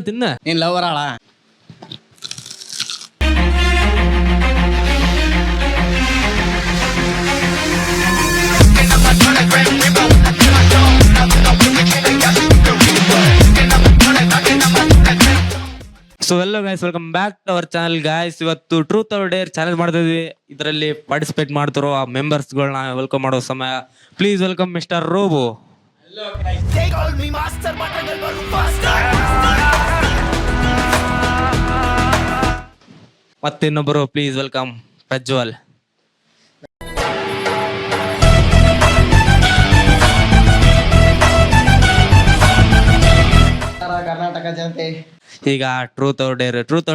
ತಿನ್ನ ನೀನ್ ಲವರ್ ಆಳ so hello guys welcome back to our channel guys. ಇವತ್ತು ಟ್ರೂತ್ ಆರ್ ಡೇರ್ ಚಾಲೆಂಜ್ ಮಾಡ್ತಿದ್ವಿ. ಇದರಲ್ಲಿ ಪಾರ್ಟಿಸಿಪೇಟ್ ಮಾಡ್ತಿರೋ ಆ ಮೆಂಬರ್ಸ್ಗಳನ್ನ ವೆಲ್ಕಮ್ ಮಾಡೋ ಸಮಯ. Please welcome mister Robo. ಮತ್ತಿನ್ನೊಬ್ಬರು ಪ್ಲೀಸ್ ವೆಲ್ಕಮ್ ಪ್ರಜ್ವಲ್. ಕರ್ನಾಟಕ ಜನತೆ. ಈಗ ಟ್ರೂತ್ ಆರ್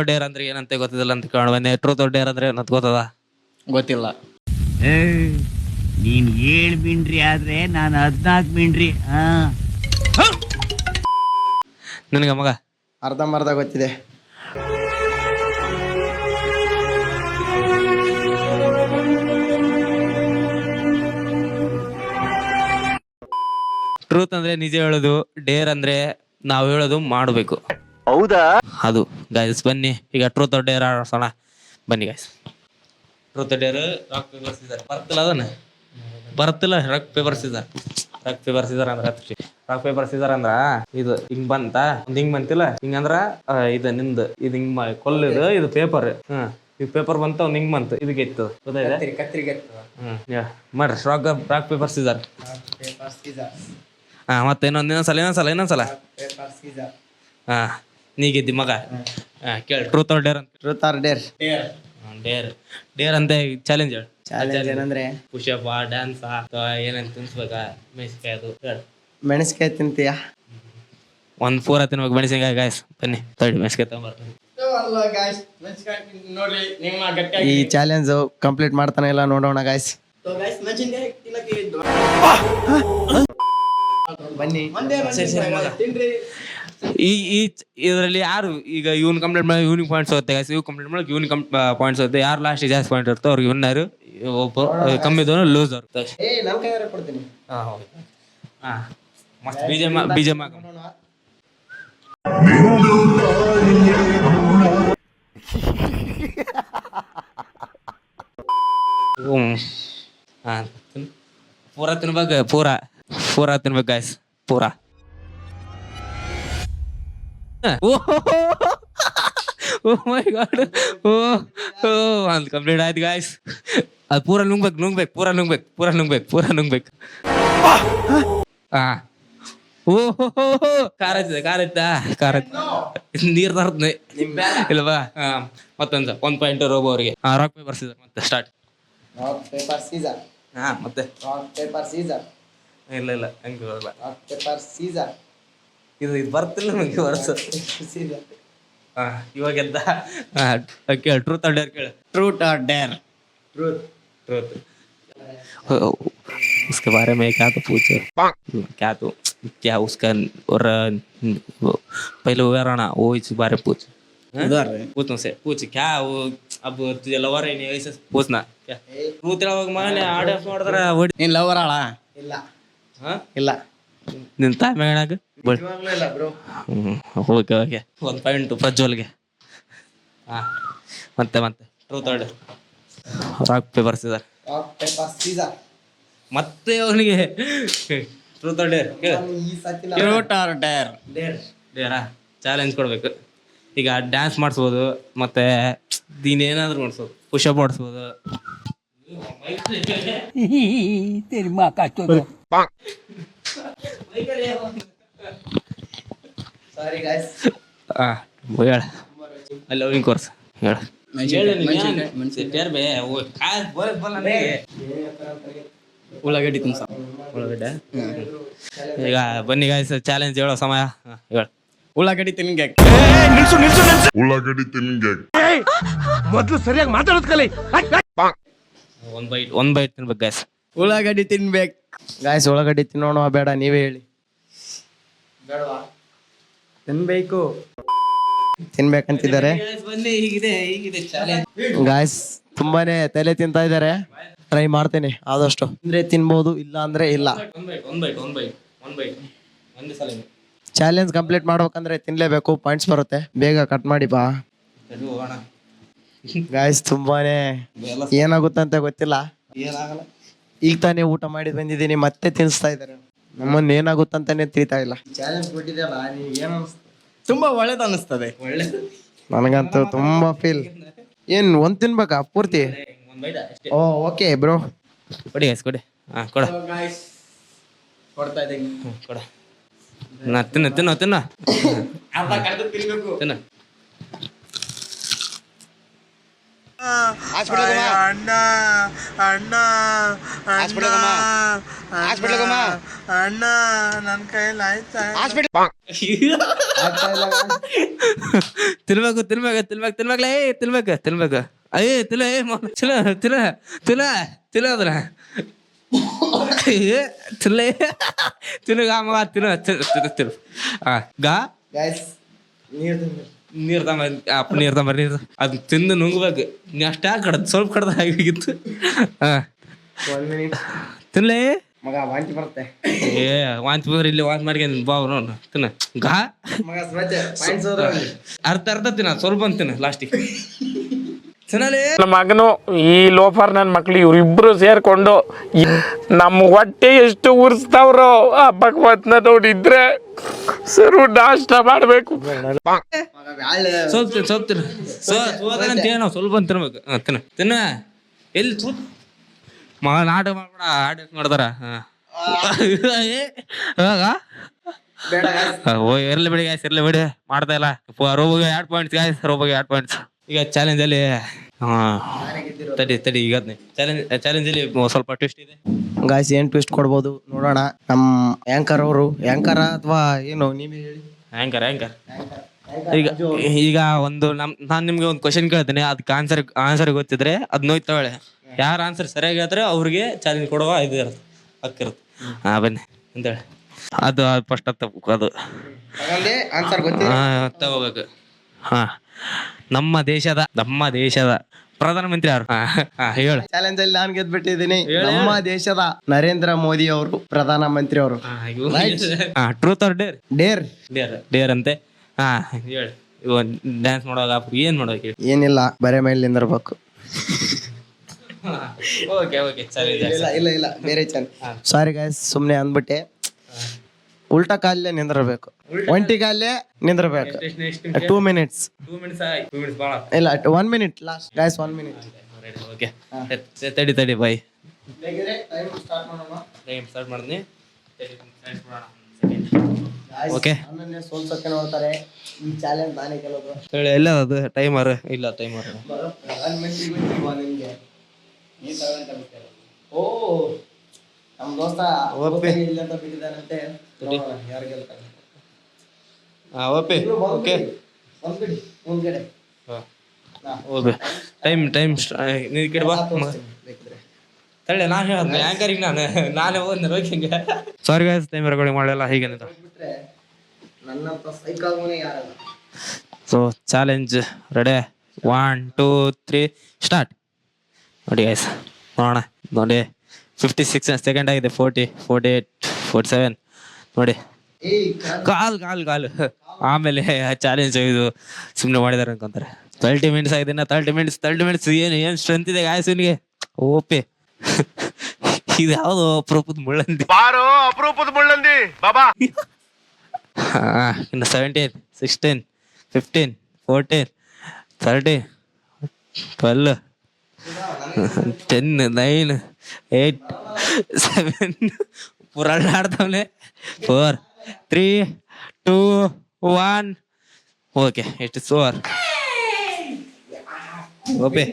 ಡೇರ್ ಅಂದ್ರೆ ಏನಂತ ಗೊತ್ತಿಲ್ಲ ಅಂತ ಕಾಣುವನೆ. ಟ್ರೂತ್ ಆರ್ ಡೇರ್ ಅಂದ್ರೆ ಏನಂತ ಗೊತ್ತದ? ಗೊತ್ತಿಲ್ಲ. ನೀನ್ 7 ಮಿಂಡ್ರಿ ಆದ್ರೆ ನಾನು 14 ಮಿಂಡ್ರಿ. ನನಗ ಮಗ ಅರ್ಧಂಬರ್ಧ ಗೊತ್ತಿದೆ. ಟ್ರೂತ್ ಅಂದ್ರೆ ನಿಜ ಹೇಳೋದು, ಡೇರ್ ಅಂದ್ರೆ ನಾವು ಹೇಳೋದು ಮಾಡಬೇಕು. ಹೌದಾ? ಅದು ಗೈಸ್ ಬನ್ನಿ ಈಗ ಟ್ರೂತ್ ಆರ್ ಡೇರ್ ಆಡೋಣ. ಬನ್ನಿ guys. Truth or dare rock paper scissor ಬರ್ತಿಲ್ಲ ಅದನ್ನ ಬರ್ತಿಲ್ಲ. ರಾಕ್ ಪೇಪರ್ ಸೀಸರ್ ಅಂದ್ರೆ ರಾಕ್ ಪೇಪರ್ ಸೀಸರ್ ಅಂದ್ರ ಇದು ಹಿಂಗ್ ಬಂತ, ಹಿಂಗ್ ಬಂತಿಲ್ಲ. ಹಿಂಗಂದ್ರ ಇದು ನಿಂದು ಇದು ಹಿಂಗ್ ಕೊಲ್ಲಿದು ಇದು ಪೇಪರ್. ಇದು ಪೇಪರ್ ಬಂತ ಒಂದ್ ಹಿಂಗ್ ಬಂತು, ಇದಕ್ಕೆ ಇತ್ತು ಕತ್ರಿಗೆ ಮಾಡ್ರಿ ರಾಕ್ ಪೇಪರ್ ಸೀಸರ್. ಮತ್ತೆ ಇನ್ನೊಂದ್ಸಲ ಹಾ ನೀ ಗೆದ್ದಿ ಮಗ. ಕೇಳ ಟ್ರೂತ್ ಆರ್ ಡೇರ್ ಅಂತ. Truth or dare. ಡೇರ್ ಅಂತ ಚಾಲೆಂಜ್ ಹೇಳ. ಚಾಲೆಂಜ್ ಏನಂದ್ರೆ ಪುಷಪ್ ಡ್ಯಾನ್ಸ್ ಏನೇನ್ ತಿನ್ಸ್ಬೇಕಾ? ಮೆಣಸಿನ್ಕಾಯಿ ಅದು ಮೆಣಸಿನ್ಕಾಯಿ ತಿಂತೀಯ? ಒಂದ್ ಪೂರ ತಿನ್ಬೇಕು ಮೆಣಸಿನ್ಕಾಯಿ ಗಾಯ್ಸ್. ಬನ್ನಿ ತಡಿ ಮೆಣಸಿನ್ಕಾಯಿ ತಗೊಂಡ್ಬರ್ತೀನಿ. ಈ ಚಾಲೆಂಜ್ ಕಂಪ್ಲೀಟ್ ಮಾಡ್ತಾನೆ ಇಲ್ಲ ನೋಡೋಣ ಗಾಯ್ಸ್. ಬನ್ನಿ ಇದರಲ್ಲಿ ಯಾರು ಈಗ ಇವ್ನು ಕಂಪ್ಲೀಟ್ ಮಾಡಿ ಇವ್ನಿಗೆ ಪಾಯಿಂಟ್ಸ್ ಹೋಗುತ್ತೆ ಗಾಯ್ಸ್. ಇವ್ ಕಂಪ್ಲೀಟ್ ಮಾಡಿ ಇವ್ನಿಗೆ ಪಾಯಿಂಟ್ಸ್ ಹೋಗುತ್ತೆ. ಯಾರು ಲಾಸ್ಟ್ ಜಾಸ್ತಿ ಪಾಯಿಂಟ್ ಇರ್ತೋ ಅವ್ರಿಗೆ ವಿನ್ನರ್, ಒಬ್ಬ ಕಮ್ಮಿ ಇದ್ದವನು ಲೂಸರ್. ಕೊಡ್ತೀನಿ. ಮಸ್ತ್ ಬಿಜೆಮ ಪೂರ ತಿನ್ಬೇಕು. ಪೂರ ತಿನ್ಬೇಕು ಗಾಯ್ಸ್. ಪೂರ ಮೈ ಗಾಡ್. ಒಂದು ಕಂಪ್ಲೀಟ್ ಆಯ್ತು ಗಾಯ್ಸ್. ಅದು ಪೂರ ನುಂಗ್ಬೇಕು. ಖಾರ ನೀರ್ ತರ್ತನೆ ಇಲ್ವಾ? ಮತ್ತೊಂದು 1 ಪಾಯಿಂಟ್ ರೋಬೋ ಅವ್ರಿಗೆ. ರಾಕ್ ಪೇಪರ್ ಸೀಸರ್ ಮತ್ತೆ ಸ್ಟಾರ್ಟ್. Rock paper scissor. ಮತ್ತೆ ರಾಕ್ ಪೇಪರ್ ಸೀಸರ್. ಇಲ್ಲ ಹಂಗೆ ಬರಲ್ಲ. Rock paper scissor. ಇದು ಬರ್ತಿಲ್ಲ ನಮಗೆ ವರ್ಷ. ಇವಾಗ ಎದ್ದ ಕೇಳ ಟ್ರೂತ್ ಆರ್ ಡೇರ್ ಕೇಳ. ट्रूथ और डेयर. ट्रूथ उसके बारे में क्या तो पूछो. क्या उसका और पहले वो ना वो इस बारे में पूछ. पूछ मुझसे पूछ क्या वो अब तुझे लवर है नहीं ऐसे पूछना क्या. ट्रूथ ಹೇಳುವಾಗ ಮನೆ ಆಡಿಯನ್ಸ್ ನೋಡಿದ್ರೆ ನೀನ್ ಲವರ್ ಆಳ? ಇಲ್ಲ. ಇಲ್ಲ. ನಿನ್ ತಾಯಿ ಹೇಳಾಗ ಇಲ್ಲ ಬ್ರೋ. ಓಕೆ 1 ಪಾಯಿಂಟ್ ಪ್ರಜ್ವಲ್ಗೆ. ಮತ್ತೆ truth or dare. Rock paper scissor. Rock paper scissor. ಮತ್ತೆ ಅವನಿಗೆ ಟ್ರೂತ್ ಆರ್ ಡೇರ್ ಕೇಳ. Truth or dare. ಡೇರಾ ಚಾಲೆಂಜ್ ಕೊಡ್ಬೇಕು. ಈಗ ಡ್ಯಾನ್ಸ್ ಮಾಡಿಸ್ಬೋದು, ಮತ್ತೆ ಏನಾದ್ರು ಮಾಡಿಸ್ಬೋದು, ಪುಷಪ್ ಮಾಡಿಸ್ಬೋದು. Sorry guys. ಹೇಳ ಅಲ್ಲಿ ಅವ್ನಿಗೆ ಕೋರ್ಸ್ ಹೇಳ. ಉಳ್ಳಾಗಡ್ಡಿ ತಿನ್ಸ. ಉಳ್ಳಾಗಡ್ಡೆ. ಈಗ ಬನ್ನಿ ಗಾಯ್ಸ್ ಚಾಲೆಂಜ್ ಹೇಳೋ ಸಮಯ. ಹೇಳ. ಉಳ್ಳಾಗಡ್ಡಿ ತಿನ್ಗೆ. ಉಳ್ಳಾಗಡ್ಡಿ ತಿನ್ಗೆ ಮೊದ್ಲು ಸರಿಯಾಗಿ ಮಾತಾಡೋದ್ ಕಲಿ. ಒಂದ್ ಬೈಟ್ ತಿನ್ಬೇಕು ಗಾಯ್ಸ್. ಉಳ್ಳಾಗಡ್ಡಿ ತಿನ್ಬೇಕು ಗಾಯ್ಸ್. ಉಳ್ಳಾಗಡ್ಡಿ ತಿನ್ನೋಣ ಬೇಡ ನೀವೇ ಹೇಳಿ. ಬೇಡವಾ? ತಿನ್ಬೇಕು. ತಿನ್ಬೇಕಂತಿದ್ದಾರೆ ಗಾಯ್ಸ್. ತುಂಬಾನೇ ತಲೆ ತಿಂತಾ ಇದ್ದಾರೆ. ಟ್ರೈ ಮಾಡ್ತೇನೆ ಆದಷ್ಟು. ಅಂದ್ರೆ ತಿನ್ಬಹುದು, ಇಲ್ಲ ಅಂದ್ರೆ ಇಲ್ಲ. ಚಾಲೆಂಜ್ ಕಂಪ್ಲೀಟ್ ಮಾಡ್ಬೇಕಂದ್ರೆ ತಿನ್ಲೇಬೇಕು, ಪಾಯಿಂಟ್ಸ್ ಬರುತ್ತೆ. ಬೇಗ ಕಟ್ ಮಾಡಿ ಬಾ ಹೋಗೋಣ. ಗಾಯ್ಸ್. ತುಂಬಾನೇ ಏನಾಗುತ್ತಂತ ಗೊತ್ತಿಲ್ಲ. ಏನಾಗಲ್ಲ. ಈಗ ತಾನೇ ಊಟ ಮಾಡಿ ಬಂದಿದ್ದೀನಿ, ಮತ್ತೆ ತಿನ್ನಿಸ್ತಾ ಇದ್ದಾರೆ. ನಮ್ಮನ್ನ ಏನಾಗುತ್ತಂತಾನೆ ತಿಳಿತಾ ಇಲ್ಲ. ಚಾಲೆಂಜ್ ಕೊಟ್ಟಿದ್ಯಲ್ಲ, ಏನು ತುಂಬಾ ಒಳ್ಳೇದು ಅನಿಸ್ತದೆ. ಒಳ್ಳೆ ನನಗಂತೂ ತುಂಬಾ ಫೀಲ್. ಏನ್ ಒಂದ್ ತಿನ್ಬೇಕಾ ಪೂರ್ತಿ? ಒಂದ್ ಬೈಟ ಅಷ್ಟೇ. ಓ ಓಕೆ ಬ್ರೋ. ಕೊಡಿ ಗೈಸ್ ಕೊಡಿ. ಕೊಡ. ಕೊಡ್ತಾ ಇದ್ದೀನಿ. ಕೊಡ. ತಿನ್ನು ತಿನ್ನು ತಿನ್ನು ಅರ್ಧ ಕಡ್ದು ತಿನ್ಬೇಕು. ತಿನ್ನು. ಅಣ್ಣ ನನ್ ಕೈಯಲ್ಲಿ ಆಯ್ತಾ? ತಿನ್ಬೇಕು ತಿನ್ಬೇಕು ತಿನ್ಬೇಕು ತಿನ್ಬೇಕಲೇ ತಿನ್ಬೇಕು ತಿನ್ಬೇಕು. ಅಯ್ಯ ತಿಲ್ಲ ತಿಲ್ಲ ತಿಲ್ಲ ತಿಲ್ಲ ತಿಲ್ಲ ಅದ್ರ ತಿಲ್ಲ ತಿನ್ನುಗ ಮಗ ತಿನ್ನ ತಿನ್ನ ತಿನ್ನು. ಗಾ ಗಾಯ್ಸ್ ನೀರು ನೀರ್ ತಮ್ಮ ಅಪ್ಪ ನೀರ್ ತಮ್ಮ ನೀರು ಅದ್ ತಿಂದು ನುಂಗ್ಬೇಕು. ನೀ ಅಷ್ಟೇ ಕಡ್ದು ಸ್ವಲ್ಪ ಕಡ್ದ ಆಗಿತ್ತು. ಒಂದ್ ಮಿನಿಟ್ ತಿನ್ಲೇ ಮಗ, ವಾಂತಿ ಬರುತ್ತೆ ಏ ವಾಂತಿ ಬಂದ್ರೆ ಇಲ್ಲಿ ವಾಂತಿ ಮಾಡ್ಕೊಂಡು ಬಾವು ನೋಡು ತಿನ್ನ. ಗಾ ಮಗ. ಪಾಯಿಂಟ್ಸ್ ಅರ್ಧ ಅರ್ಧ ತಿನ್ನ, ಸ್ವಲ್ಪ ಅಂತ ತಿನ್ನ ಲಾಸ್ಟಿಗೆ ತಿನ್ನಲೇ. ನನ್ನ ಮಗನು ಈ ಲೋಫರ್ ನನ್ನ ಮಕ್ಳು ಇವ್ರಿಬ್ರು ಸೇರ್ಕೊಂಡು ನಮ್ಮ ಹೊಟ್ಟೆ ಎಷ್ಟು ಉರ್ಸ್ತಾವ್ರೋ ಆ ಭಗವತ್ನ ನೋಡಿದ್ರೆ ಸರು ನಾಷ್ಟ ಮಾಡ್ಬೇಕು. ಸ್ವಲ್ಪ ತಿನ್ನು ಸ್ವಲ್ಪ ತಿನ್ನು. ಸೋದಂತ ಏನೋ ಸ್ವಲ್ಪ ಅಂತ ತಿನ್ಬೇಕು. ತಿನ್ನ ತಿನ್ನ. ಎಲ್ಲಿ ಮಗ ನಾಟಕ ಮಾಡ್ಬೇಡ, ಆಡಿಟ್ ಮಾಡ್ತಾರ. ಇರ್ಲಿ ಬಿಡಿ ಗಾಯ್ಸ್, ಇರ್ಲಿ ಬಿಡಿ, ಮಾಡ್ತಾ ಇಲ್ಲ. ರೋಬೋಗೆ 2 ಪಾಯಿಂಟ್ಸ್ ಗಾಯ್ಸ್, ರೋಬೋಗೆ 2 ಪಾಯಿಂಟ್ಸ್. ಈಗ ಚಾಲೆಂಜ್ ಅಲ್ಲಿ ತಡಿ ಈಗ ಚಾಲೆಂಜ್ ಅಲ್ಲಿ ಸ್ವಲ್ಪ ಟ್ವಿಸ್ಟ್ ಇದೆ ಗಾಯ್ಸ್. ಏನ್ ಟ್ವಿಸ್ಟ್ ಕೊಡ್ಬೋದು ನೋಡೋಣ. ನಮ್ ಆಂಕರ್ ಅವರು, ಆಂಕರ್ ಅಥವಾ ಏನು ನೀವೇ ಹೇಳಿ. ಆಂಕರ್ ಈಗ ಒಂದು ನಾನ್ ನಿಮ್ಗೆ ಒಂದು ಕ್ವಶನ್ ಕೇಳ್ತೇನೆ, ಅದಕ್ಕೆ ಆನ್ಸರ್ ಗೊತ್ತಿದ್ರೆ ಅದ್ ನೋಯ್ತು ತಗೊಳ್ಳಿ. ಯಾರು ಆನ್ಸರ್ ಸರಿಯಾಗಿ ಹೇಳ್ತಾರೆ ಅವ್ರಿಗೆ ಚಾಲೆಂಜ್ ಕೊಡುವ ಇದು ಇರುತ್ತೆ, ಹಕ್ಕಿರುತ್ತೆ. ಬನ್ನಿ ಅಂತೇಳಿ ಅದು ಫಸ್ಟ್ ಅದು ಆನ್ಸರ್ ತಗೋಬೇಕು. ನಮ್ಮ ದೇಶದ ಪ್ರಧಾನಮಂತ್ರಿ ಯಾರು? ಹೇಳು. ಚಾಲೆಂಜ್ ಅಲ್ಲಿ ನಾನು ಗೆದ್ಬಿಟ್ಟಿದ್ದೀನಿ. ನಮ್ಮ ದೇಶದ ನರೇಂದ್ರ ಮೋದಿ ಅವರು ಪ್ರಧಾನಮಂತ್ರಿ ಅವರು. Truth or dare? Deere Deere ಅಂತೆ. ಹೇಳಿ. ಡ್ಯಾನ್ಸ್ ಮಾಡುವಾಗ ಏನ್ ಮಾಡೋಕೆ? ಏನಿಲ್ಲ, ಬರೆ ಮೇಲೆ ನಿಂದಿರ್ಬೇಕು. ಓಕೆ ಇಲ್ಲ ಬೇರೆ ಸಾರಿ ಗಾಯ್ಸ್, ಸುಮ್ನೆ ಅಂದ್ಬಿಟ್ಟೆ. ಉಲ್ಟಾ ಕಾಲೇ ನಿಂದಿರ್ಬೇಕು, ಒಂಟಿ ಕಾಲೇ ನಿಂದಿರ್ಬೇಕು. 2 ಮಿನಿಟ್ಸ್ ಇಲ್ಲ 1 minute last guys. 1 minute. Okay ತಡಿ ಬಾಯ್, ಟೈಮ್ ಸ್ಟಾರ್ಟ್ ಮಾಡಿದ್ನಿ. ಓಕೆ ಸೋಲ್ಸಕ್ಕೆ ನೋಡ್ತಾರೆ. ಈ ಚಾಲೆಂಜ್ ನಾನೇ ಗೆಲ್ಲೋದು. ಹೇಳಿ. ಎಲ್ಲ ಅದು ಟೈಮರ್ ಇಲ್ಲ, ಟೈಮರ್ ನಿಮ್ಗೆ ಓ ನಮ್ ದೋಸ್ತ ಇಲ್ಲಿ ಅಂತ ಬಿಟ್ಟಿದ್ದಾನಂತೆ. ಯಾರು ಗೆಲ್ತಾರೆ? ಓಕೆ ಒಂದ್ಗಡೆ ಮುಂದ್ಗಡೆ ಟೈಮ್ ನೀ ಕಡೆ ಬಾ ತಳ್ಳಿ. ನಾನು ಹೇಳ್ದೆ ಆ್ಯಂಕರಿಗೆ ನಾನೇ ಹೋದ್ನೆ ರೋಕಿಂಗ್. ಸಾರಿ ಗಾಯ್ಸ್, ಟೈಮ್ ರೆಕಾರ್ಡಿಂಗ್ ಮಾಡಲಿಲ್ಲ ಹೀಗೇನಿದೆ. ನನ್ನಂತ ಸೈಕಾಗುನೇ ಯಾರಲ್ಲ. So challenge ready, 1 2 3 start. ನೋಡಿ ಗೈಸ್, ನೋಡೋಣ. ನೋಡಿ 56 ಸೆಕೆಂಡ್ ಆಗಿದೆ. 40 48 47 ನೋಡಿ. ಕಾಲ್ ಆಮೇಲೆ ಚಾಲೆಂಜ್ ಇದು ಸುಮ್ಮನೆ ಮಾಡಿದಾರೆ ಅನ್ಕೊಂತಾರೆ. 30 ಮಿನಿಟ್ಸ್ ಆಗಿದೆ. 30 ಮಿನಿಟ್ಸ್ ಏನು ಸ್ಟ್ರೆಂತ್ ಇದೆ ಗಾಯ್ಸ್ ಇವನಿಗೆ. ಓಪೆ ಇದು ಯಾವುದು ಅಪರೂಪದ ಮುಳ್ಳಂದಿ. ಇನ್ನು 17 16 15 14 13 12 10 9 8 7 ಪುರಾಣ ಆಡ್ತಾವನೆ. 4 3 2 1 ಓಕೆ. ಎಷ್ಟು ಸೋರ್ ಓಪೆ.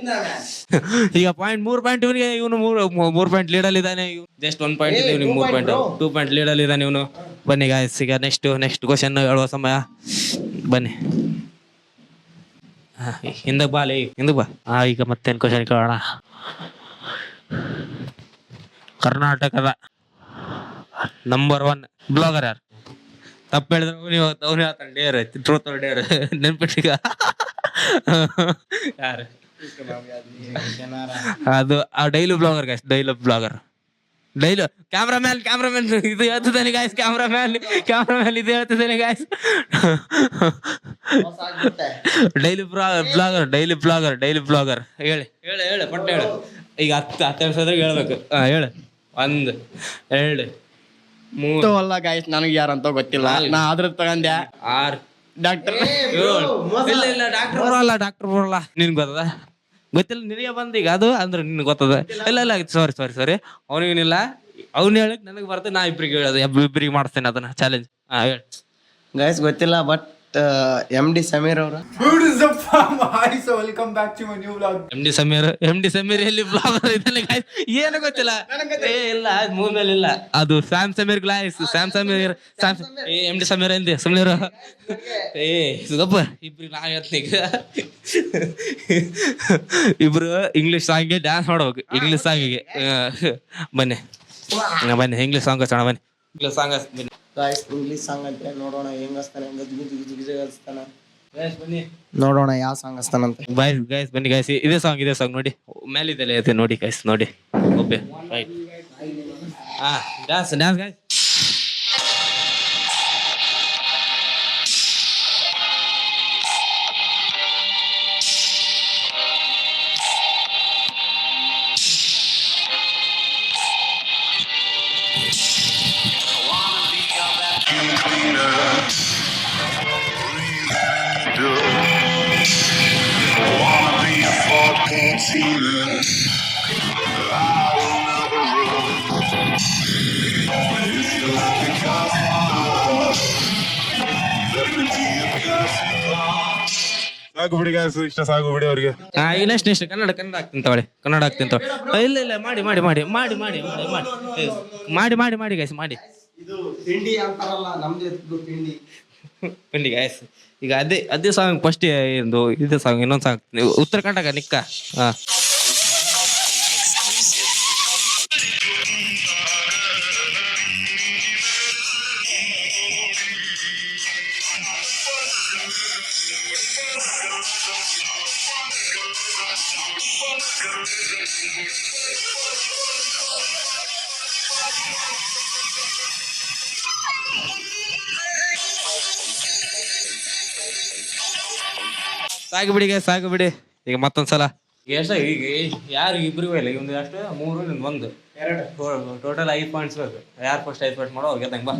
ಈಗ ಮೂರು ಪಾಯಿಂಟ್ ಇವನಿಗೆ. ಇವನು 3 ಪಾಯಿಂಟ್ ಲೀಡಲ್ಲಿ ಇದ್ದಾನೆ. ಜಸ್ಟ್ 1 ಪಾಯಿಂಟ್ ಇದೆ ಇವನಿಗೆ. 3 ಪಾಯಿಂಟ್ 2 ಪಾಯಿಂಟ್ ಲೀಡಲ್ಲಿ ಇದ್ದಾನೆ ಇವನು. ಬನ್ನಿ ಗಾಯ್ಸ್, ಈಗ ನೆಕ್ಸ್ಟ್ ಕ್ವಶನ್ ಹೇಳುವ ಸಮಯ. ಬನ್ನಿ ಹಿಂದಕ್ಕೆ ಬಾ ಈಗ ಮತ್ತೇನು ಕ್ವಶನ್ ಕೇಳೋಣ. ಕರ್ನಾಟಕದ ನಂಬರ್ 1 ಬ್ಲಾಗರ್ ಯಾರು? ತಪ್ಪು ಹೇಳಿದ್ರೆ ಅವನು ಹೇಳ್ತಾನೆ ಡೇರ್, ಟ್ರೂತ್ ಆರ್ ಡೇರ್. ನೆನ್ಪಿಟ್ಟಿಗ ಯಾರು? ಅದು daily blogger guys, daily cameraman ಇದು ಹೇಳ್ತಿದ್ದಾನೆ ಗಾಯ್ಸ್. ಕ್ಯಾಮ್ರಾಮ್ಯಾನ್ ಇದು ಹೇಳ್ತಿದ್ದಾನೆ ಗಾಯ್ಸ್. ಡೈಲಿ ಬ್ಲಾಗರ್ ಹೇಳಿ ಪಟ್ಟ ಹೇಳು. ಈಗ 10 ನಿಮಿಷದಾಗ ಹೇಳ್ಬೇಕು. ಹೇಳು 1 2 3 ಅಲ್ಲ ಗಾಯ್ಸ್, ನನಗೆ ಯಾರಂತ ಗೊತ್ತಿಲ್ಲ. ನಾ ಅದ್ರ ತಗೊಂಡೆ 6 ಡಾಕ್ಟರ್. ಇಲ್ಲ ಡಾಕ್ಟರ್ ಬರಲ್ಲ. ನಿನ್ ಗೊತ್ತದ? ಗೊತ್ತಿಲ್ಲ ನಿನಗೆ ಬಂದ ಈಗ ಅದು ಅಂದ್ರೆ ನಿನ್ ಗೊತ್ತದ? ಇಲ್ಲ ಸಾರಿ ಅವನಿಗೇನಿಲ್ಲ. ಅವ್ನು ಹೇಳಕ್ ನನಗೆ ಬರ್ತದೆ. ನಾ ಇಬ್ರಿಗೆ ಹೇಳೋದು, ಇಬ್ರಿಗೆ ಮಾಡಿಸ್ತೇನೆ ಅದನ್ನ ಚಾಲೆಂಜ್. ಹೇಳಿ ಗೈಸ್ ಗೊತ್ತಿಲ್ಲ, ಬಟ್ MD ಸಮೀರ್ ಅವರು ಎಂ ಡಿ ಸಮೀರ್ ಎಲ್ಲಿ ಬ್ಲಾಗರ್ ಇದ್ದಾನೆ ಗಾಯ್ಸ್? ಏನು ಗೊತ್ತಿಲ್ಲ. ಇಲ್ಲ ಅದು ಮೂಮೇಲೆ ಇಲ್ಲ, ಅದು ಸ್ಯಾಮ್ Sameer glass. M D Sameer ಎಂದೆ ಸುಮ್ನಿರು. ಗಪ್ಪ ಇಬ್ರಿಗೆ ನಾ ಹೇಳ್ತೀನಿ ಈಗ. ಇಬ್ರು ಇಂಗ್ಲಿಷ್ ಸಾಂಗ್ಗೆ ಡ್ಯಾನ್ಸ್ ಮಾಡ್ಬೇಕು. ಇಂಗ್ಲಿಷ್ ಸಾಂಗಿಗೆ ಬನ್ನಿ ಇಂಗ್ಲಿಷ್ ಸಾಂಗ್ ಹಚ್ಚೋಣ. ಬನ್ನಿ ಇಂಗ್ಲಿಷ್ ಸಾಂಗ್ ಹಚ್ತೀನಿ. ಗಾಯ್ಸ್ ಇಂಗ್ಲಿಷ್ ಸಾಂಗ್ ಅಂತ ನೋಡೋಣ ಹೆಂಗ್ ಹಚ್ತಾನೆ. ಹಚ್ತಾನ ಬನ್ನಿ ನೋಡೋಣ ಯಾವ ಸಾಂಗ್ ಹಚ್ತಾನಂತ. ಗೈಸ್ ಬನ್ನಿ ಗೈಸ್, ಇದೇ ಸಾಂಗ್ ನೋಡಿ. ಮೇಲೆ ಇದೆಲ್ಲ ಐತೆ ನೋಡಿ ಗೈಸ್, ನೋಡಿ. Okay right. Dance guys. ಸಾಕು ಬಿಡಿ ಗಾಯ್ಸ್, ಇಷ್ಟ ಸಾಕು ಬಿಡಿ ಅವ್ರಿಗೆ. ಈಗ ನೆಕ್ಸ್ಟ್ ಕನ್ನಡ ಆಗ್ತೀನಿ ತಗೊಳ್ಳಿ. ಇಲ್ಲ ಮಾಡಿ ಗೈಸ್ ಮಾಡಿ. ಇದು ಪಿಂಡಿ ಅಂತಾರಲ್ಲ, ನಮ್ದು ಪಿಂಡಿ ಗೈಸ್. ಈಗ ಅದೇ ಸಾಂಗ್ ಫಸ್ಟ್ ಇದೇ ಸಾಂಗ್. ಇನ್ನೊಂದು ಸಾಂಗ್ ಉತ್ತರ ಕರ್ನಾಟಕ ನಿಕ್ಕ. ಸಾಕು ಬಿಡಿ. ಈಗ ಮತ್ತೊಂದ್ಸಲ ಎಷ್ಟು ಈಗ ಯಾರು ಇಬ್ರಿಗೂ ಇಲ್ಲ. ಒಂದು ಅಷ್ಟು 3 1 2 ಟೋಟಲ್ 5 ಪಾಯಿಂಟ್ಸ್ ಬೇಕು. ಯಾರು ಫಸ್ಟ್ 5 ಪಾಯಿಂಟ್ಸ್ ಮಾಡೋ ಅವ್ರಿಗೆ ಬಾ.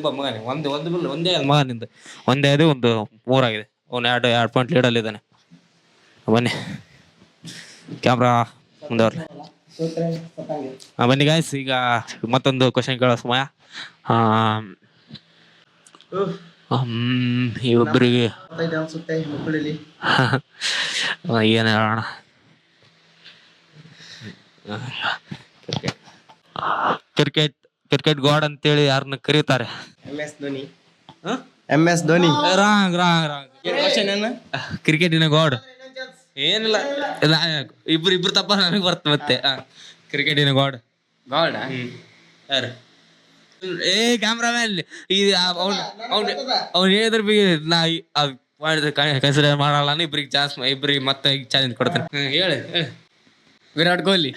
ಬಾ ಮಗನೇ. ಒಂದು ಬಿಲ್ ಒಂದೇ ಮಗ ನಿಂದು. ಒಂದೇ ಅದು 3 ಆಗಿದೆ. ಅವ್ನು 2 ಪಾಯಿಂಟ್ ಲೀಡಲ್ಲಿ ಇದ್ದಾನೆ. ಬನ್ನಿ ಕ್ಯಾಮ್ರಾ ಮುಂದೆ ಬರ್ಲಿ. ಬನ್ನಿ ಗಾಯ್ಸ್, ಈಗ ಮತ್ತೊಂದು ಕ್ವಶನ್ ಕೇಳೋ ಸಮಯ. ಇಬ್ಬರಿಗೆ ಅನ್ಸುತ್ತೆ ಮಕ್ಕಳಲ್ಲಿ ಏನು ಹೇಳೋಣ. ಕ್ರಿಕೆಟ್ ಗಾಡ್ ಅಂತೇಳಿ ಯಾರನ್ನ ಕರೀತಾರೆ? MS ಧೋನಿ. ರಾಂಗ್. ಕ್ರಿಕೆಟಿನ ಗಾಡ್ ಏನಿಲ್ಲ. ಇಬ್ರು ತಪ್ಪ ನನಗೆ ಬರ್ತ ಮತ್ತೆ. ಕ್ರಿಕೆಟಿನ ಗಾಡ್ ಯಾರು? ಕ್ಯಾಮ್ರಾಮ್ಯಾನ್. ಅವ್ನು ಹೇಳಿದ್ರ ಬಿ ನಾ ಕನ್ಸಿಡರ್ ಮಾಡಲ್ಲ. ಇಬ್ರಿಗೆ ಮತ್ತೆ ಚಾಲೆಂಜ್ ಕೊಡ್ತೇನೆ. ಹೇಳಿ. ವಿರಾಟ್ ಕೊಹ್ಲಿ.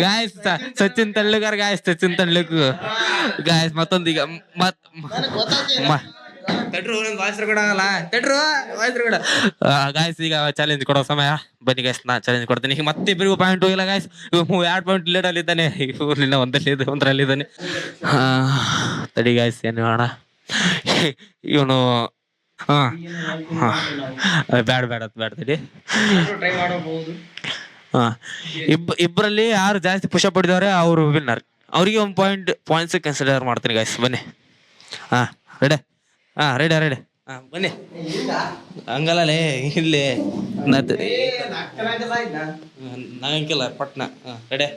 ಗಾಯ್ಸ್ ಸಚಿನ್ ತೆಂಡೂಲ್ಕರ್ ಗಾಯ್ಸ್ ಮತ್ತೊಂದು ಈಗ ಗಾಯ್ಸ್ ಈಗ ಚಾಲೆಂಜ್ ಕೊಡೋ ಸಮಯ. ಬನ್ನಿ ಗಾಯ್ಸ್, ನಾ ಚಾಲೆಂಜ್ ಕೊಡ್ತೀನಿ. ಈಗ ಮತ್ತೆ ಇಬ್ಬರಿಗೂ ಪಾಯಿಂಟ್ ಹೋಗಿಲ್ಲ ಗಾಯ್ಸ್. 2 ಪಾಯಿಂಟ್ ಲೀಡಲ್ಲಿ ಇದ್ದಾನೆ. ಇವ್ರನ್ನ ಒಂದರಲ್ಲಿದ್ದಾನೆ. ತಡಿ ಗಾಯ್ಸ್, ಏನು ಮಾಡೋಣ. ಇವನು ಬೇಡ ತಡಿ. ಇಬ್ಬರಲ್ಲಿ ಯಾರು ಜಾಸ್ತಿ ಪುಷಪ್ ಹೊಡಿದವ್ರೆ ಅವರು ವಿನ್ನರ್. ಅವ್ರಿಗೆ ಒಂದು ಪಾಯಿಂಟ್ಸ್ ಕನ್ಸಿಡರ್ ಮಾಡ್ತೀನಿ ಗಾಯ್ಸ್. ಬನ್ನಿ. ರೆಡಿ. ಬನ್ನಿ. ಹಂಗಲ್ಲೇ ಇಲ್ಲಿ ನಂಗಿಲ್ಲ ಪಟ್ನ. ರೆಡಿ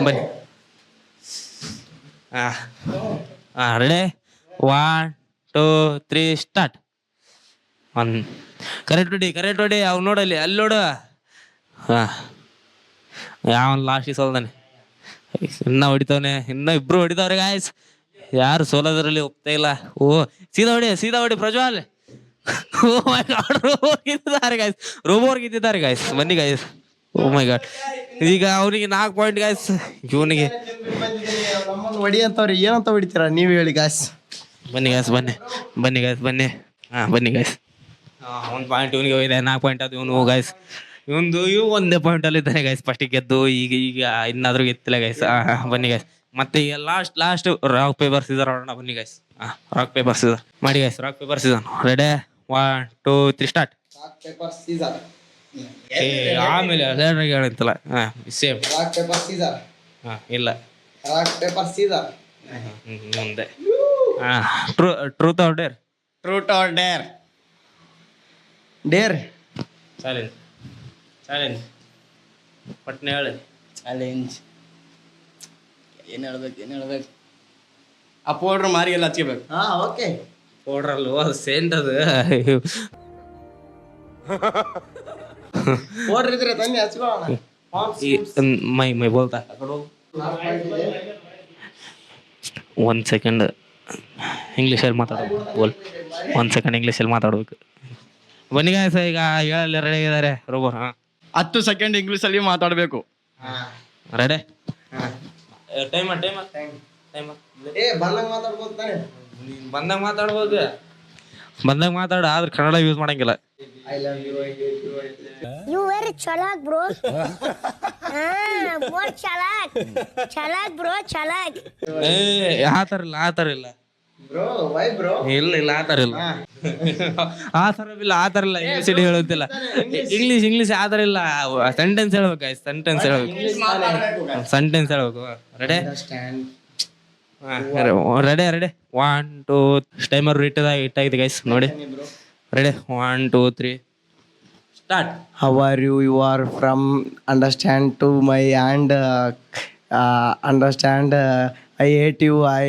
ಬನ್ನಿ. Ready 1 2 3 start. ಕರೆಕ್ಟ್ ಹೊಡಿ. ಅವ್ನು ನೋಡಲ್ಲಿ, ಅಲ್ಲಿ ನೋಡು. ಯಾವನ್ ಲಾಸ್ಟ್ ಸೋಲ್ದಾನೆ. ಇನ್ನ ಹೊಡಿತವನೆ. ಇನ್ನ ಇಬ್ರು ಹೊಡಿತಾವ್ರೆ ಗಾಯ್ಸ್. ಯಾರು ಸೋಲೋದ್ರಲ್ಲಿ ಒಪ್ತಾ ಇಲ್ಲ. ಓ ಸೀದಾ ಹೊಡಿ ಪ್ರಜ್ವಲ್. ಓ ಮೈ ಗಾಡ್, ರೋಬೋರ್ ಗೆದ್ದಿದ್ದಾರೆ ಗಾಯ್ಸ್. ಬನ್ನಿ ಗಾಯ್ಸ್. ಓ ಮೈ ಗಾಡ್, ಈಗ ಅವನಿಗೆ 4 ಪಾಯಿಂಟ್ ಗಾಯ್ಸ್, ಇವನಿಗೆ. ನಮ್ಮನ್ನು ಹೊಡಿ ಅಂತವ್ರಿ, ಏನಂತ ಹೊಡಿತೀರಾ ನೀವು ಹೇಳಿ ಗಾಯ್ಸ್. ಬನ್ನಿ ಗಾಯ್ಸ್, ಬನ್ನಿ ಗಾಯ್ಸ್, ಬನ್ನಿ. ಬನ್ನಿ ಗಾಯ್ಸ್. 1 ಪಾಯಿಂಟ್ ಇವನಿಗೆ ಹೋಗಿದೆ, 4 ಪಾಯಿಂಟ್ ಅದು ಇವನು ಗಾಯ್ಸ್. ಇವು 1 ಪಾಯಿಂಟ್ ಅಲ್ಲಿ ಇದ್ದಾನೆ ಗಾಯ್ಸ್. ಫಸ್ಟಿಗೆ ಗೆದ್ದು ಈಗ ಇನ್ನಾದ್ರೂ ಗೆತ್ತಿಲ್ಲ ಗಾಯ್ಸ್. ಬನ್ನಿ ಗಾಯ್ಸ್. ಮತ್ತೆ ಈಗ ಲಾಸ್ಟ್ ರಾಕ್ ಪೇಪರ್ ಸೀಸರ್ ಆಡೋಣ. ಬನ್ನಿ ಗಾಯ್ಸ್. ರಾಕ್ ಪೇಪರ್ ಸೀಸರ್ ಮಾಡಿ guys. Rock paper scissor ready, 1 2 3 start. Rock paper scissor. ಆಮೇಲೆ ಹೇಳಿಂತಲ್ಲ. Same rock paper scissor. ಇಲ್ಲ, ರಾಕ್ ಪೇಪರ್ ಸೀಸರ್. ಮುಂದೆ truth or dare. Truth or dare. Dare. Challenge ಪಟ್ನೆ ಹೇಳಿ. Challenge ಏನು ಹೇಳ್ಬೇಕು. ಆ ಪೌಡ್ರ್ ಮಾರಿಗೆಲ್ಲ ಹಚ್ಕೋಬೇಕು. ಓಕೆ. ಪೌಡ್ರಲ್ಲು ಅದು ಸೇಂಟ್ ಅದು. ಪೌಡ್ರ್ ಇದ್ರೆ ತನ್ನಿ ಹಚ್ಕೊಳ್ಳೋಣ. ಮೈ ಬೋಲ್ತಾ 1 ಸೆಕೆಂಡ್ ಇಂಗ್ಲೀಷಲ್ಲಿ ಮಾತಾಡೋದು. 1 ಸೆಕೆಂಡ್ ಇಂಗ್ಲೀಷಲ್ಲಿ ಮಾತಾಡ್ಬೇಕು. ಬನ್ನಿ ಗಾಯ್ಸ್, ಈಗ ಹೇಳಲ್ಲಿ ರೆಡಿ ಆಗಿದ್ದಾರೆ ರೋಬೋರ್. 10 ಸೆಕೆಂಡ್ ಇಂಗ್ಲೀಷಲ್ಲಿ ಮಾತಾಡಬೇಕು. ರೆಡಿ? ಟೈಮ್ ಬಂದಂಗ ಮಾತಾಡ್ಬೋದು ತಾನೆ. ನೀನು ಬಂದಾಗ ಮಾತಾಡು, ಆದ್ರೆ ಕನ್ನಡ ಯೂಸ್ ಮಾಡಂಗಿಲ್ಲ. I love you, I hate you. You very chalak, bro. More chalak, bro, chalak. ಆ ಥರ ಇಲ್ಲ ಬ್ರೋ, ವೈ ಬ್ರೋ? ಇಲ್ಲ ಆ ಥರ ಇಲ್ಲ. ABCD ಹೇಳುತ್ತಿಲ್ಲ. ಇಂಗ್ಲೀಷ್ ಆ ಥರ ಇಲ್ಲ. ಸೆಂಟೆನ್ಸ್ ಹೇಳ್ಬೇಕು. ಸೆಂಟೆನ್ಸ್ ಹೇಳ್ಬೇಕು. ರೆಡಿ? ರೆಡಿ 1 2 ಟೈಮರ್ ಇಟ್ಟಾಗಿದೆ ಗೈಸ್. ನೋಡಿ ready, 1 2 3 start. How are you? You are from understand to my and understand. I hate you. I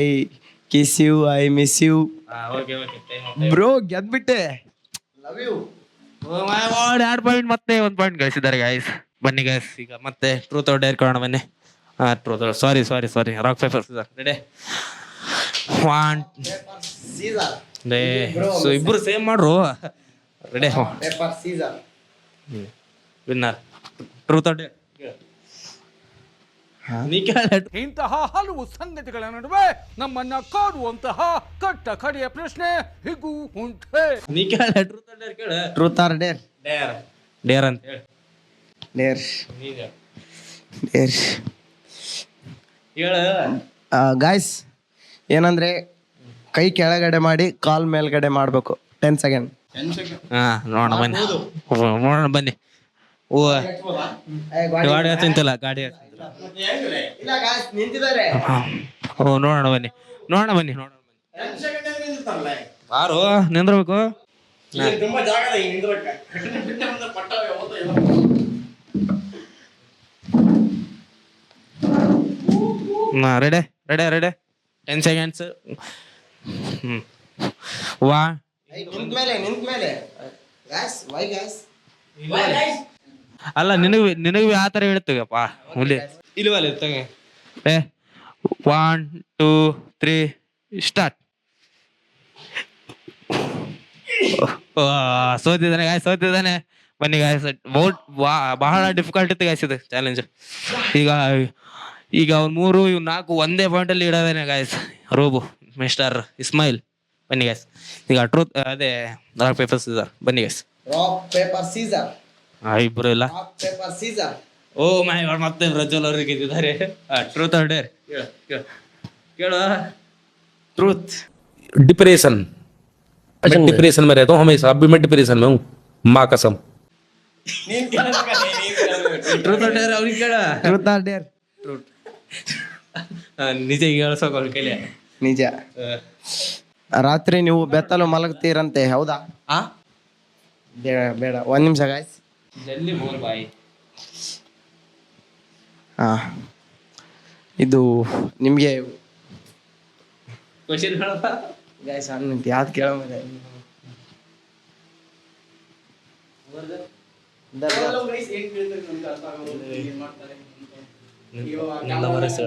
kiss you. I miss you. Okay bro, ಗೆದ್ಬಿಟ್ಟೆ. Love you. 2 point ಮತ್ತೆ 1 point ಗಳಿಸಿದ್ದಾರೆ guys. ಬನ್ನಿ guys, ಈಗ ಮತ್ತೆ truth or dare ಕೊಡೋಣ. ಬನ್ನಿ. Sorry rock paper scissor. Ready, 1 scissor. So ಇಬ್ರು same ಮಾಡ್ರು. Ready, paper scissor. Winner truth or dare. ನೀ ಕೇಳ. ಇಂತಹ ಹಲವು ಸಂಗತಿಗಳ ನಡುವೆ ನಮ್ಮನ್ನ ಕಾಡುವಂತಹ ಕಟ್ಟ ಕಡೆಯ ಪ್ರಶ್ನೆ ಹೀಗೂ ಉಂಟೆ. ನೀ ಕೇಳ. ಟ್ರೂತ್ ಆರ್ ಡೇರ್ ಕೇಳ. Truth or dare? ಡೇರ್ ಅಂತ ಹೇಳಿ. ಡೇರ್. ಹೇಳ ಗಾಯ್ಸ್, ಏನಂದ್ರೆ ಕೈ ಕೆಳಗಡೆ ಮಾಡಿ ಕಾಲ್ ಮೇಲ್ಗಡೆ ಮಾಡಬೇಕು. 10 ಸೆಕೆಂಡ್. ನೋಡೋಣ ಬನ್ನಿ. ಓ ಗಾಡಿ ಹತ್ತಿಂತಲ್ಲ. ಇಲ್ಲ ಗಾಯ್ಸ್, ನಿಂತಿದ್ದಾರೆ. ಓ ನೋಡೋಣ ಬನ್ನಿ. ಬಾರು ನಿಂದ್ರಬೇಕು. Ready 10 seconds. ನಿಂತ ಮೇಲೆ ಗಾಯ್ಸ್. Y guys? ಅಲ್ಲ, ನಿನಗೂ ಆ ಥರ ಹೇಳ್ತೀವಪ್ಪ. ಇಲ್ವಲ್ಲ ತಗ. 1 2 3 ಸ್ಟಾರ್ಟ್. ಸೋತಿದ್ದಾನೆ. ಬನ್ನಿ ಗಾಯ್ಸ್, ಬಹಳ ಡಿಫಿಕಲ್ಟ್ ಇತ್ತು ಗಾಯ್ಸ್ ಇದು ಚಾಲೆಂಜ್. ಈಗ ಅವ್ನು 3 ಇವ್ 4 ಒಂದೇ ಪಾಯಿಂಟಲ್ಲಿ ಇಡೋದೇನೆ ಗಾಯ್ಸ್. Robo mister Ismail. ಬನ್ನಿ ಗಾಯ್ಸ್, ಈಗ ಟ್ರೂತ್ ಅದೇ ರಾಕ್ ಪೇಪರ್ ಸೀಸರ್. ಬನ್ನಿ ಗಾಯ್ಸ್. Rock paper scissor. ಇಬ್ರು ಇಲ್ಲ. Rock paper scissor. Oh my god, ಮತ್ತೆ ಪ್ರಜ್ವಲ್ ಅವ್ರಿಗೆ ಗೆದ್ದಿದ್ದಾರೆ. ಟ್ರೂತ್ ಆರ್ ಡೇರ್ ಕೇಳು. ट्रूथ. डिप्रेशन, मैं डिप्रेशन में रहता हूँ हमेशा. अभी मैं डिप्रेशन में हूँ, माँ कसम. ಟ್ರೂತ್ ಆರ್ ಡೇರ್ ಅವ್ರಿಗೆ ಕೇಳ. Truth or dare? ನಿಜ ಹೇಳ್ಸೋಕೆ ಅವ್ರ ಕೈಲಿ. ನಿಜ. ರಾತ್ರಿ ನೀವು ಬೆತ್ತಲು ಮಲಗ್ತೀರಂತೆ, ಹೌದಾ? ಬೇಡ 1 ನಿಮಿಷ ಗಾಯ್ಸ್. ಜಲ್ದಿ ಬೋಲ್ ಬಾಯಿ. ಇದು ನಿಮಗೆ ಕ್ವಶನ್ ಹೇಳಪ್ಪ ಗಾಯ್ಸ್. ಯಾವ್ದು ಕೇಳೋ ಮೇಲೆ ನಿನ್ನ ವರಸ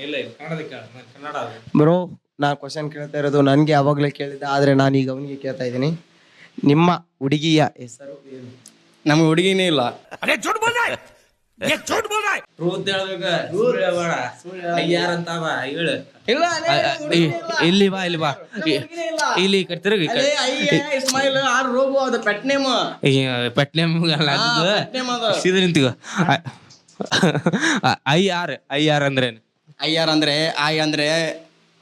ಇಲ್ಲ ಕನ್ನಡ ಬ್ರೋ ನಾ ಕ್ವಶನ್ ಕೇಳ್ತಾ ಇರೋದು ನನಗೆ ಅವಾಗಲೇ ಕೇಳಿದ್ದೆ, ಆದರೆ ನಾನು ಈಗ ಅವನಿಗೆ ಕೇಳ್ತಾ ಇದ್ದೀನಿ. ನಿಮ್ಮ ಹುಡುಗಿಯ ಹೆಸರು ಏನು? ನಮ್ಗೆ ಹುಡುಗಿನೇ ಇಲ್ಲ. ಟ್ರೂತ್ ಹೇಳ್ಬೇಕ, ಸುಳ್ಳು ಹೇಳ್ಬೇಡ. ಯಾರಂತ ಹೇಳು. ಇಲ್ಲಿ ಬಾ ಇಲ್ಲಿ ತಿರುಗಿ ಇಸ್ಮಾಯಿಲ್ ಆರ್ ರೋಬೋ ಅದು ಪೆಟ್ ನೇಮ್. ಪೆಟ್ಲೇಮ್ ಸೀದಾ ನಿಂತಿಗೋ. ಐ ಆರ್ ಅಂದ್ರೇನು? ಐಆರ್ ಅಂದ್ರೆ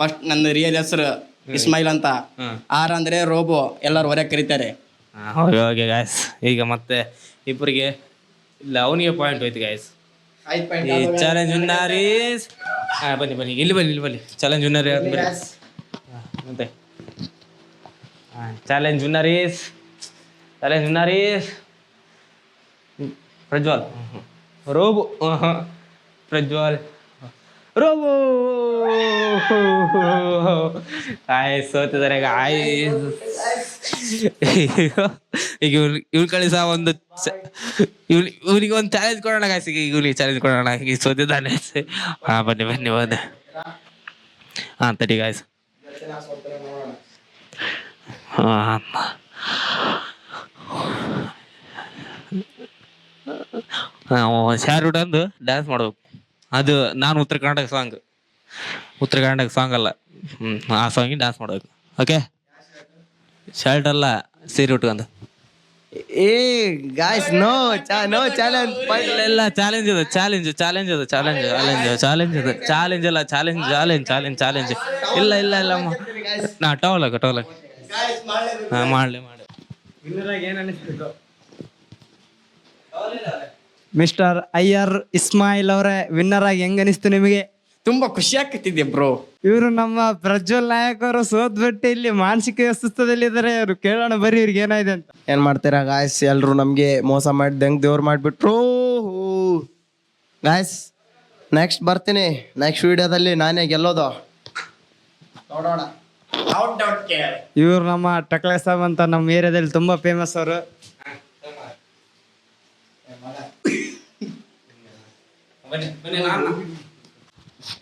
ಫಸ್ಟ್ ನನ್ನ ರಿಯಲ್ ಹೆಸರು ಇಸ್ಮಾಯಿಲ್ ಅಂತ. ಆರ್ ಅಂದ್ರೆ ರೋಬೋ, ಎಲ್ಲರೂ ಹೊರಗೆ ಕರೀತಾರೆ. ಓಕೆ ಗಾಯ್ಸ್, ಈಗ ಮತ್ತೆ ಇಬ್ಬರಿಗೆ ಇಲ್ಲ ಅವನಿಗೆ ಪಾಯಿಂಟ್ ಹೋಯ್ತು ಗಾಯ್ಸ್. ಈ ಚಾಲೆಂಜ್ ವಿನ್ನರ್ ಈಸ್ ಬನ್ನಿ ಇಲ್ಲಿ ಬನ್ನಿ ಚಾಲೆಂಜ್ ವಿನ್ನರ್ ಮತ್ತೆ challenge winner is Prajwal Robo. Prajwal Robo ಸೋತಿದ್ದಾರೆ ಈಗ ಇವ್ನ ಕಳಿಸ ಒಂದು ಇವ್ನಿಗೆ ಒಂದು ಚಾಲೆಂಜ್ ಕೊಡೋಣ ಗಾಯ್ಸ್. ಈಗ ಇವ್ನಿಗೆ ಚಾಲೆಂಜ್ ಕೊಡೋಣ, ಈಗ ಸೋತಿದ್ದಾನೆ. ಬನ್ನಿ ತಡಿ ಗಾಯ್ಸ್. ಶಾರುಟ್ ಅಂದು ಡ್ಯಾನ್ಸ್ ಮಾಡ್ಬೇಕು. ಅದು ನಾನು ಉತ್ತರ ಕರ್ನಾಟಕ ಸಾಂಗ್ ಅಲ್ಲ, ಆ ಸಾಂಗಿಗೆ ಡ್ಯಾನ್ಸ್ ಮಾಡ್ಬೇಕು. ಓಕೆ, ಶರ್ಟ್ ಅಲ್ಲ ಸೀರೆ ಉಟ್ಕೊಂಡು. ಏ ಗಾಯ್ಸ್ ನೋ ಚಾಲೆಂಜ್. ಇಲ್ಲ ಚಾಲೆಂಜ್ ಇಲ್ಲ ನಾ ಟವಲ್ ಮಾಡ್ಲಿ. ಮಿಸ್ಟರ್ ಐಆರ್ ಇಸ್ಮಾಯಿಲ್ ಅವರೇ, ವಿನ್ನರ್ ಆಗಿ ಹೆಂಗ ಅನಿಸ್ತು ನಿಮಗೆ? ತುಂಬಾ ಖುಷಿ ಆಗ್ತಿದೆ ಬ್ರೋ. ಇವರು ನಮ್ಮ ಪ್ರಜ್ವಲ್ ನಾಯಕ್ ಅವರು ಸೋತ್ಬಿಟ್ಟು ಇಲ್ಲಿ ಮಾನಸಿಕ ಅಸ್ವಸ್ಥದಲ್ಲಿದ್ದಾರೆ. ಅವರು ಕೇಳೋಣ ಬರ್ರಿ ಇವ್ರಿಗೆ ಏನಾಗಿದೆ ಅಂತ. ಏನ್ ಮಾಡ್ತೀರಾ ಗಾಯ್ಸ್, ಎಲ್ರು ನಮ್ಗೆ ಮೋಸ ಮಾಡಿದಂಗೆ ದೇವ್ರು ಮಾಡ್ಬಿಟ್ರು ಗಾಯ್ಸ್. ನೆಕ್ಸ್ಟ್ ಬರ್ತೀನಿ, ನೆಕ್ಸ್ಟ್ ವಿಡಿಯೋದಲ್ಲಿ ನಾನೇ ಗೆಲ್ಲೋದು ನೋಡೋಣ. ಇವ್ರು ನಮ್ಮ ಟಕ್ಲೆ ಸಾಬ್ ಅಂತ ನಮ್ಮ ಏರಿಯಾದಲ್ಲಿ ತುಂಬಾ ಫೇಮಸ್ ಅವರು.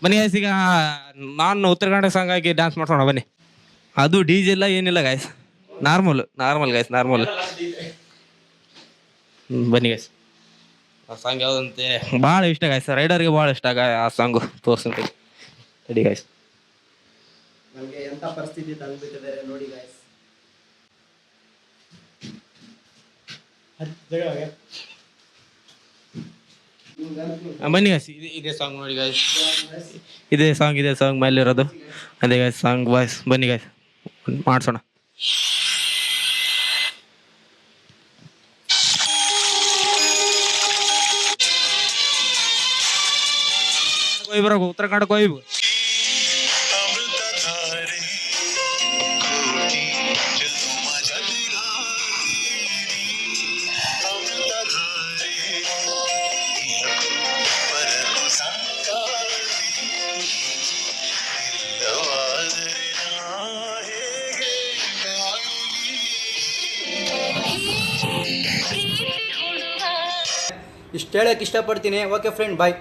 ಬನ್ನಿ ಗಾಯ್ಸ್, ಈಗ ನಾನು ಉತ್ತರ ಕನ್ನಡ ಸಾಂಗ್ ಆಗಿ ಡ್ಯಾನ್ಸ್ ಮಾಡ್ಸೋಣ ಬನ್ನಿ. ಅದು DJ ಇಲ್ಲ ಏನಿಲ್ಲ ಗಾಯ್ಸ್, ನಾರ್ಮಲ್ ಗಾಯ್ಸ್, ನಾರ್ಮಲ್. ಬನ್ನಿ ಗಾಯ್ಸ್, ಆ ಸಾಂಗ್ ಯಾವುದಂತೆ ಭಾಳ ಇಷ್ಟ ಗಾಯ್ಸ್, ರೈಡರ್ಗೆ ಭಾಳ ಇಷ್ಟ ಆ ಸಾಂಗು. ತೋರ್ಸಂತ ready guys. ನನಗೆ ಎಂತ ಪರಿಸ್ಥಿತಿ ತಂದ್ಬಿಟ್ಟಿದ್ದಾರೆ ನೋಡಿ ಗಾಯ್ಸ್. ಬನ್ನಿ ಗಾಯ್ಸ್, ಇದೇ ಸಾಂಗ್ ನೋಡಿ ಗಾಯ್ಸ್, ಇದೇ ಸಾಂಗ್ ಮೇಲೆ ಇರೋದು ಅದೇ ಗಾಯ್ಸ್ ಸಾಂಗ್ ವಾಯ್ಸ್. ಬನ್ನಿ ಗಾಯ್ಸ್ ಮಾಡ್ಸೋಣ. ಉತ್ತರ ಕನ್ನಡಕ್ಕೆ ಹೋಯ್ಬು. ಇಷ್ಟು ಹೇಳಕ್ಕೆ ಇಷ್ಟಪಡ್ತೀನಿ. ಓಕೆ ಫ್ರೆಂಡ್, ಬಾಯ್.